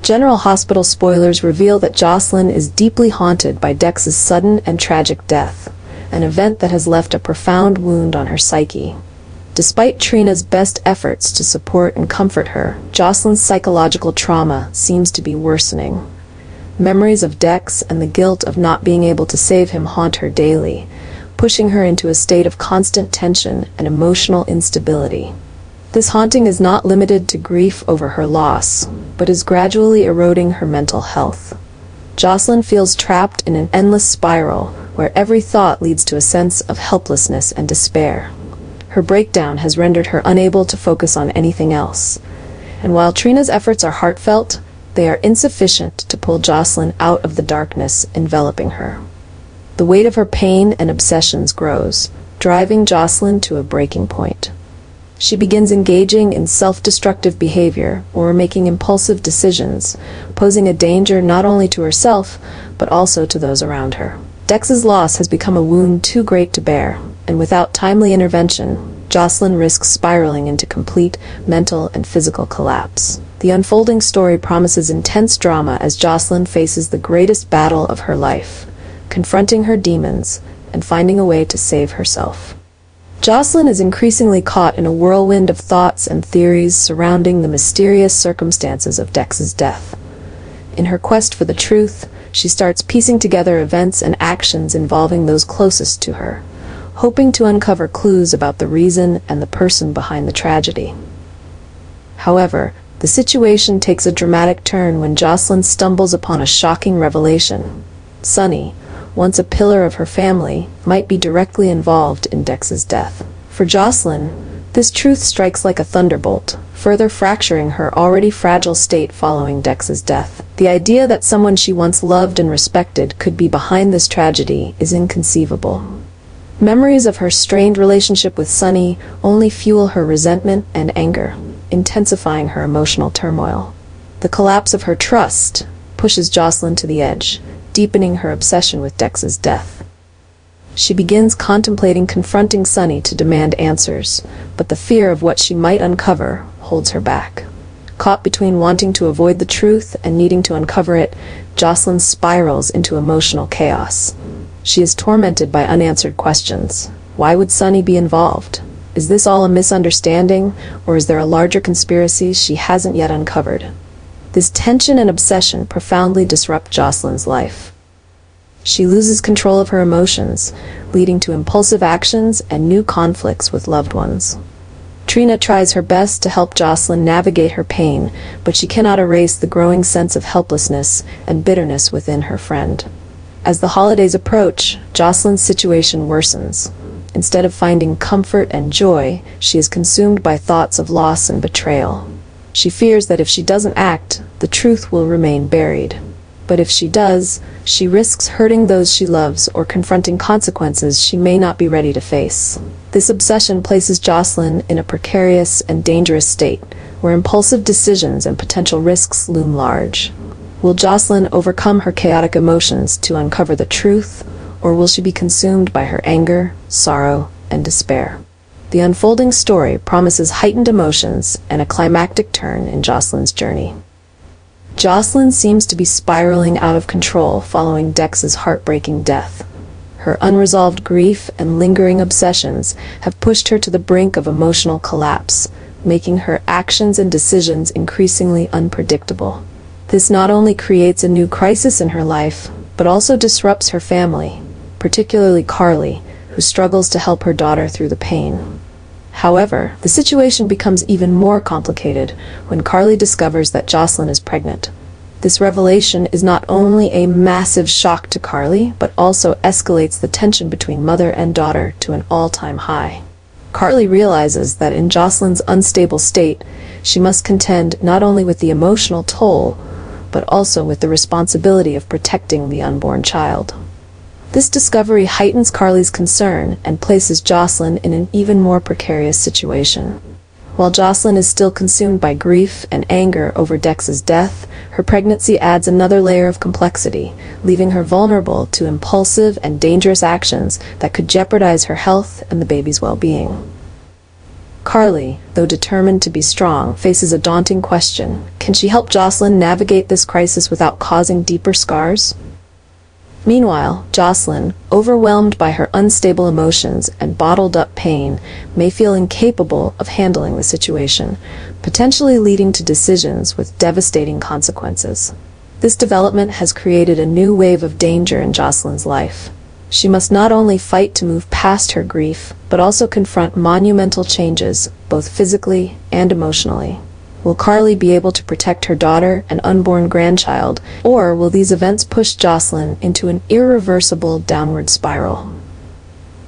General Hospital spoilers reveal that Josslyn is deeply haunted by Dex's sudden and tragic death, an event that has left a profound wound on her psyche. Despite Trina's best efforts to support and comfort her, Josslyn's psychological trauma seems to be worsening. Memories of Dex and the guilt of not being able to save him haunt her daily, pushing her into a state of constant tension and emotional instability. This haunting is not limited to grief over her loss, but is gradually eroding her mental health. Josslyn feels trapped in an endless spiral where every thought leads to a sense of helplessness and despair. Her breakdown has rendered her unable to focus on anything else, and while Trina's efforts are heartfelt, they are insufficient to pull Josslyn out of the darkness enveloping her. The weight of her pain and obsessions grows, driving Josslyn to a breaking point. She begins engaging in self-destructive behavior or making impulsive decisions, posing a danger not only to herself, but also to those around her. Dex's loss has become a wound too great to bear, and without timely intervention, Josslyn risks spiraling into complete mental and physical collapse. The unfolding story promises intense drama as Josslyn faces the greatest battle of her life, confronting her demons and finding a way to save herself. Josslyn is increasingly caught in a whirlwind of thoughts and theories surrounding the mysterious circumstances of Dex's death. In her quest for the truth, she starts piecing together events and actions involving those closest to her, hoping to uncover clues about the reason and the person behind the tragedy. However, the situation takes a dramatic turn when Josslyn stumbles upon a shocking revelation. Sonny, once a pillar of her family, might be directly involved in Dex's death. For Josslyn, this truth strikes like a thunderbolt, further fracturing her already fragile state following Dex's death. The idea that someone she once loved and respected could be behind this tragedy is inconceivable. Memories of her strained relationship with Sonny only fuel her resentment and anger, intensifying her emotional turmoil. The collapse of her trust pushes Josslyn to the edge, deepening her obsession with Dex's death. She begins contemplating confronting Sonny to demand answers, but the fear of what she might uncover holds her back. Caught between wanting to avoid the truth and needing to uncover it, Josslyn spirals into emotional chaos. She is tormented by unanswered questions. Why would Sonny be involved? Is this all a misunderstanding, or is there a larger conspiracy she hasn't yet uncovered? This tension and obsession profoundly disrupt Josslyn's life. She loses control of her emotions, leading to impulsive actions and new conflicts with loved ones. Trina tries her best to help Josslyn navigate her pain, but she cannot erase the growing sense of helplessness and bitterness within her friend. As the holidays approach, Josslyn's situation worsens. Instead of finding comfort and joy, she is consumed by thoughts of loss and betrayal. She fears that if she doesn't act, the truth will remain buried. But if she does, she risks hurting those she loves or confronting consequences she may not be ready to face. This obsession places Josslyn in a precarious and dangerous state, where impulsive decisions and potential risks loom large. Will Josslyn overcome her chaotic emotions to uncover the truth, or will she be consumed by her anger, sorrow, and despair? The unfolding story promises heightened emotions and a climactic turn in Josslyn's journey. Josslyn seems to be spiraling out of control following Dex's heartbreaking death. Her unresolved grief and lingering obsessions have pushed her to the brink of emotional collapse, making her actions and decisions increasingly unpredictable. This not only creates a new crisis in her life, but also disrupts her family, particularly Carly, who struggles to help her daughter through the pain. However, the situation becomes even more complicated when Carly discovers that Josslyn is pregnant. This revelation is not only a massive shock to Carly, but also escalates the tension between mother and daughter to an all-time high. Carly realizes that in Josslyn's unstable state, she must contend not only with the emotional toll, but also with the responsibility of protecting the unborn child. This discovery heightens Carly's concern and places Josslyn in an even more precarious situation. While Josslyn is still consumed by grief and anger over Dex's death, her pregnancy adds another layer of complexity, leaving her vulnerable to impulsive and dangerous actions that could jeopardize her health and the baby's well-being. Carly, though determined to be strong, faces a daunting question. Can she help Josslyn navigate this crisis without causing deeper scars? Meanwhile, Josslyn, overwhelmed by her unstable emotions and bottled-up pain, may feel incapable of handling the situation, potentially leading to decisions with devastating consequences. This development has created a new wave of danger in Josslyn's life. She must not only fight to move past her grief, but also confront monumental changes, both physically and emotionally. Will Carly be able to protect her daughter and unborn grandchild, or will these events push Josslyn into an irreversible downward spiral?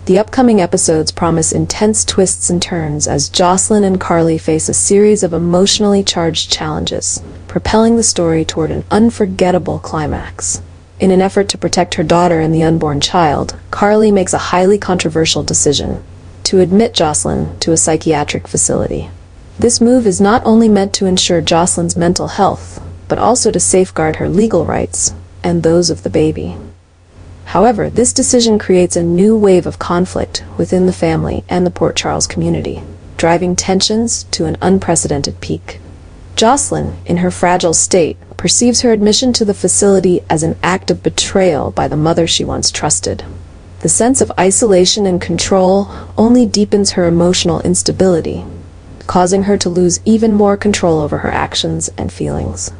The upcoming episodes promise intense twists and turns as Josslyn and Carly face a series of emotionally charged challenges, propelling the story toward an unforgettable climax. In an effort to protect her daughter and the unborn child, Carly makes a highly controversial decision: to admit Josslyn to a psychiatric facility. This move is not only meant to ensure Josslyn's mental health, but also to safeguard her legal rights and those of the baby. However, this decision creates a new wave of conflict within the family and the Port Charles community, driving tensions to an unprecedented peak. Josslyn, in her fragile state, perceives her admission to the facility as an act of betrayal by the mother she once trusted. The sense of isolation and control only deepens her emotional instability, causing her to lose even more control over her actions and feelings.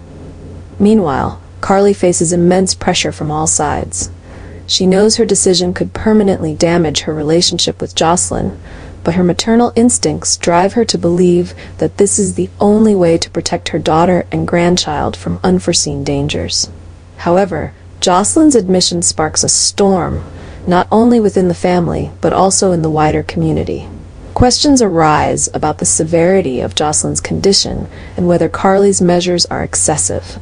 Meanwhile, Carly faces immense pressure from all sides. She knows her decision could permanently damage her relationship with Josslyn, but her maternal instincts drive her to believe that this is the only way to protect her daughter and grandchild from unforeseen dangers. However, Josslyn's admission sparks a storm, not only within the family, but also in the wider community. Questions arise about the severity of Josslyn's condition and whether Carly's measures are excessive.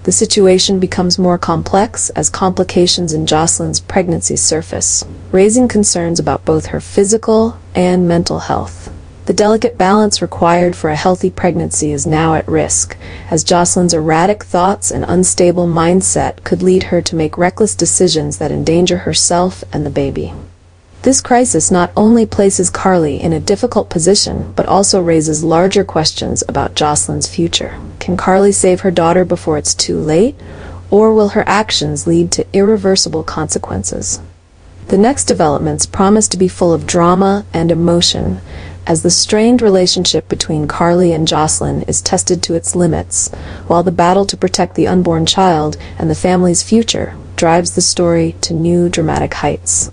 The situation becomes more complex as complications in Josslyn's pregnancy surface, raising concerns about both her physical and mental health. The delicate balance required for a healthy pregnancy is now at risk, as Josslyn's erratic thoughts and unstable mindset could lead her to make reckless decisions that endanger herself and the baby. This crisis not only places Carly in a difficult position, but also raises larger questions about Josslyn's future. Can Carly save her daughter before it's too late, or will her actions lead to irreversible consequences? The next developments promise to be full of drama and emotion, as the strained relationship between Carly and Josslyn is tested to its limits, while the battle to protect the unborn child and the family's future drives the story to new dramatic heights.